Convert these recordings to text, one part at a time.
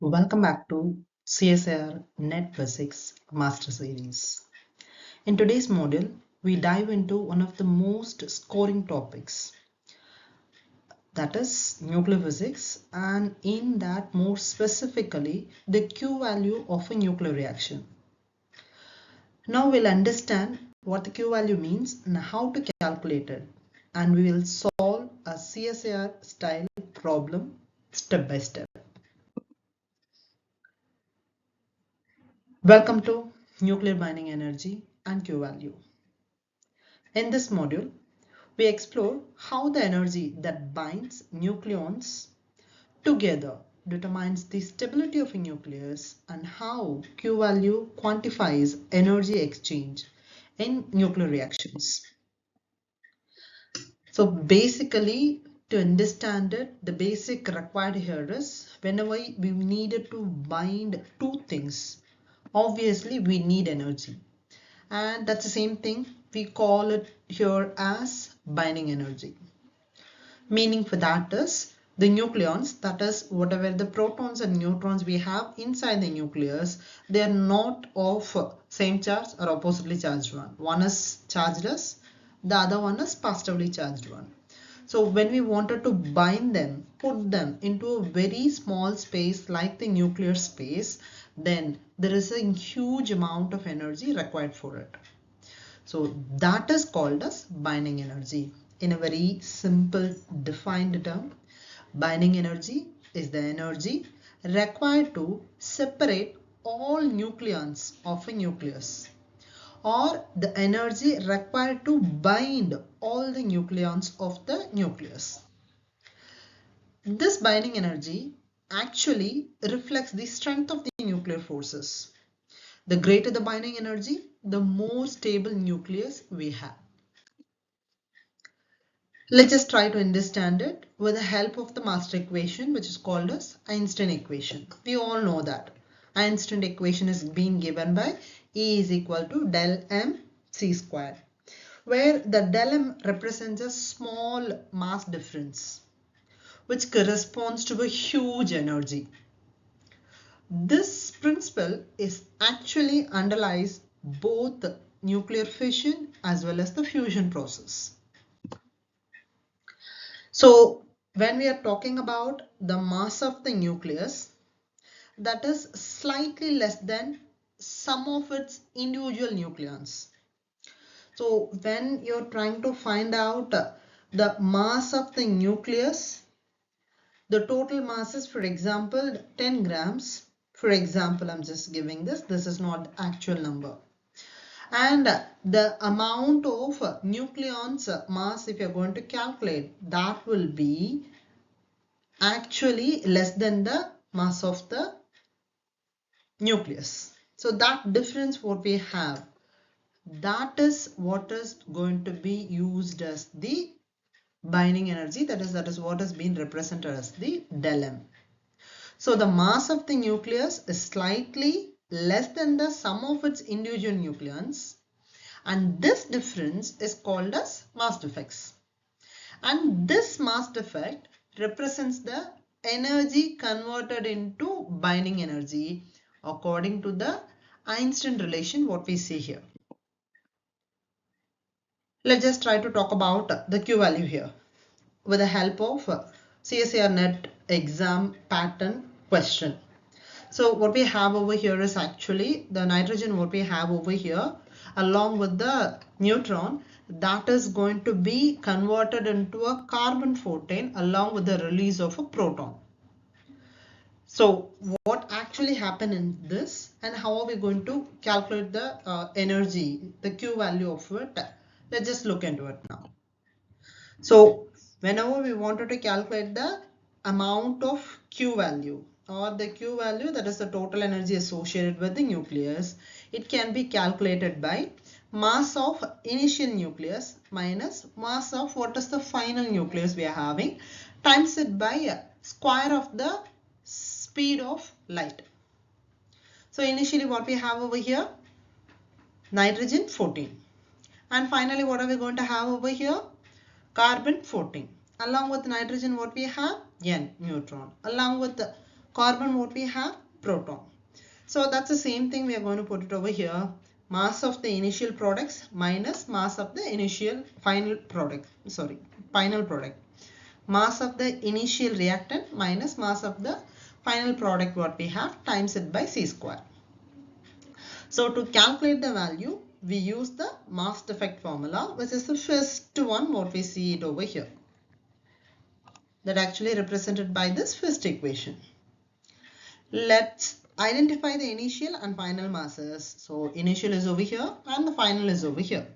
Welcome back to CSIR NET Physics Master Series. In today's module, we dive into one of the most scoring topics, that is nuclear physics, and in that more specifically the Q value of a nuclear reaction. Now we'll understand what the Q value means and how to calculate it, and we will solve a CSIR style problem step by step. Welcome to nuclear binding energy and Q value. In this module, we explore how the energy that binds nucleons together determines the stability of a nucleus and how Q value quantifies energy exchange in nuclear reactions. So basically, to understand it, the basic required here is whenever we needed to bind two things, obviously we need energy. And that's the same thing, we call it here as binding energy. Meaning for that is the nucleons, that is whatever the protons and neutrons we have inside the nucleus, they are not of same charge or oppositely charged one. One is chargeless, the other one is positively charged one. So when we wanted to bind them, put them into a very small space like the nuclear space, then there is a huge amount of energy required for it. So that is called as binding energy. In a very simple defined term, binding energy is the energy required to separate all nucleons of a nucleus, or the energy required to bind all the nucleons of the nucleus. This binding energy actually reflects the strength of the nuclear forces. The greater the binding energy, the more stable nucleus we have. Let's just try to understand it with the help of the master equation, which is called as Einstein equation. We all know that Einstein equation is being given by E is equal to del mc², where the del m represents a small mass difference, which corresponds to a huge energy. This principle is actually underlies both the nuclear fission as well as the fusion process. So when we are talking about the mass of the nucleus, that is slightly less than sum of its individual nucleons. So when you're trying to find out the mass of the nucleus, the total mass is, for example, 10 grams. For example, I'm just giving this is not the actual number. And the amount of nucleons mass, if you're going to calculate, that will be actually less than the mass of the nucleus. So that difference what we have, that is what is going to be used as the binding energy, that is what has been represented as the del m. So the mass of the nucleus is slightly less than the sum of its individual nucleons, and this difference is called as mass defects. And this mass defect represents the energy converted into binding energy according to the Einstein relation what we see here. Let's just try to talk about the Q value here with the help of CSIR NET exam pattern question. So what we have over here is actually the nitrogen what we have over here along with the neutron, that is going to be converted into a carbon 14 along with the release of a proton. So what actually happened in this and how are we going to calculate the energy, the Q value of it? Let's just look into it now. So whenever we wanted to calculate the amount of Q value or the Q value, that is the total energy associated with the nucleus, it can be calculated by mass of initial nucleus minus mass of what is the final nucleus we are having times it by square of the speed of light. So initially what we have over here, nitrogen 14, and finally what are we going to have over here? Carbon 14. Along with nitrogen what we have? N, neutron. Along with the Carbon, what we have? Proton. So that's the same thing, we are going to put it over here. Mass of the initial products minus mass of the initial final product. Sorry, final product. Mass of the initial reactant minus mass of the final product what we have times it by C square. So to calculate the value, we use the mass defect formula, which is the first one what we see it over here. That actually represented by this first equation. Let's identify the initial and final masses. So initial is over here and the final is over here.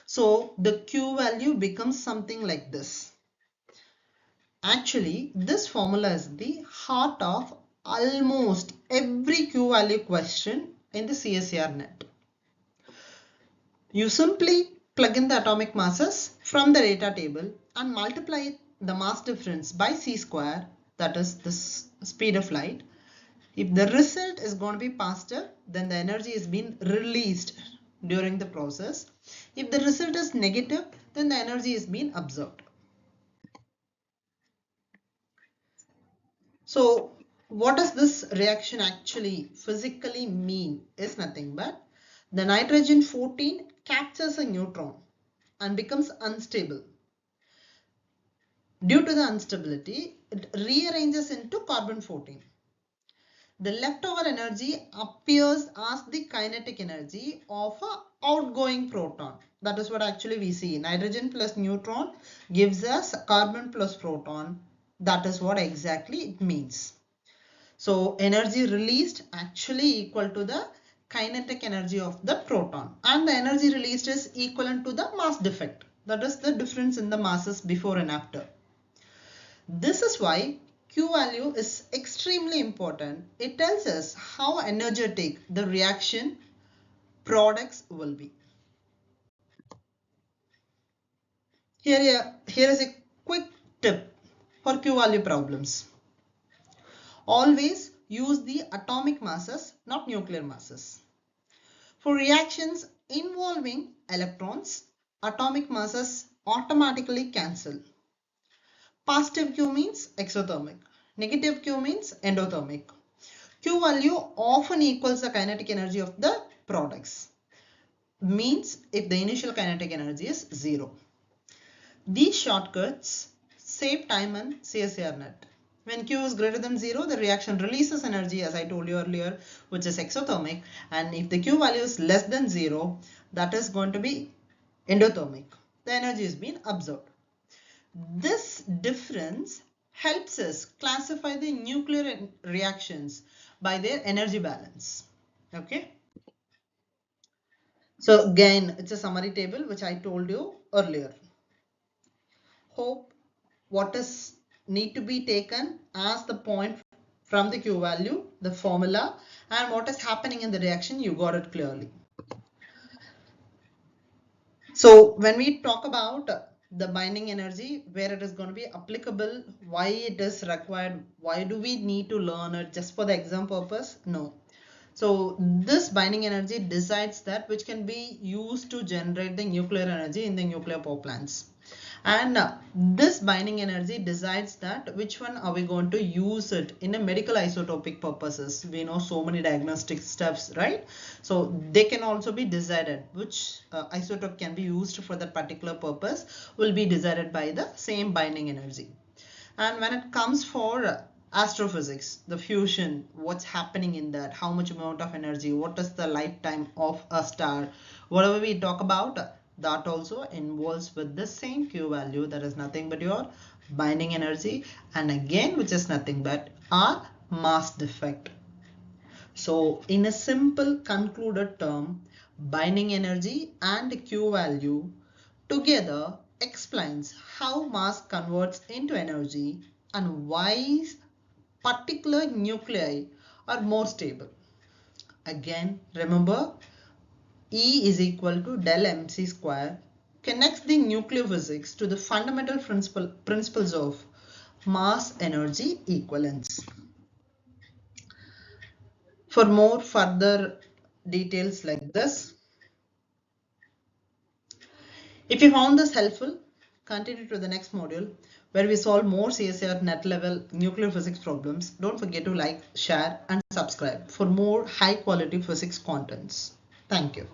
So the Q value becomes something like this. Actually, this formula is the heart of almost every Q value question in the CSIR net. You simply plug in the atomic masses from the data table and multiply the mass difference by C square, that is the speed of light. If the result is going to be positive, then the energy is being released during the process. If the result is negative, then the energy is being absorbed. So what does this reaction actually physically mean is nothing but the nitrogen 14 captures a neutron and becomes unstable. Due to the instability, it rearranges into carbon 14. The leftover energy appears as the kinetic energy of an outgoing proton. That is what actually we see. Nitrogen plus neutron gives us carbon plus proton. That is what exactly it means. So energy released actually equal to the kinetic energy of the proton, and the energy released is equivalent to the mass defect. That is the difference in the masses before and after. This is why Q value is extremely important. It tells us how energetic the reaction products will be. Here is a quick tip for Q value problems. Always use the atomic masses, not nuclear masses. For reactions involving electrons, atomic masses automatically cancel. Positive Q means exothermic. Negative Q means endothermic. Q value often equals the kinetic energy of the products. Means if the initial kinetic energy is 0. These shortcuts save time in CSIR net. When Q is greater than 0, the reaction releases energy, as I told you earlier, which is exothermic. And if the Q value is less than 0, that is going to be endothermic. The energy is being absorbed. This difference helps us classify the nuclear reactions by their energy balance. Okay. So again, it's a summary table which I told you earlier. Hope what is need to be taken as the point from the Q value, the formula, and what is happening in the reaction, you got it clearly. So when we talk about the binding energy, where it is going to be applicable, why it is required, why do we need to learn it just for the exam purpose? No. So this binding energy decides that which can be used to generate the nuclear energy in the nuclear power plants. And this binding energy decides that which one are we going to use it in a medical isotopic purposes. We know so many diagnostic steps, right? So they can also be decided which isotope can be used for that particular purpose will be decided by the same binding energy. And when it comes for astrophysics, the fusion, what's happening in that, how much amount of energy, what is the lifetime of a star, whatever we talk about, that also involves with the same Q value, that is nothing but your binding energy, and again which is nothing but our mass defect. So in a simple concluded term, binding energy and Q value together explains how mass converts into energy and why particular nuclei are more stable. Again, remember, E is equal to del mc² connects the nuclear physics to the fundamental principles of mass energy equivalence. For more further details like this, if you found this helpful, continue to the next module. where we solve more CSIR net level nuclear physics problems. Don't forget to like, share and subscribe for more high quality physics contents. Thank you.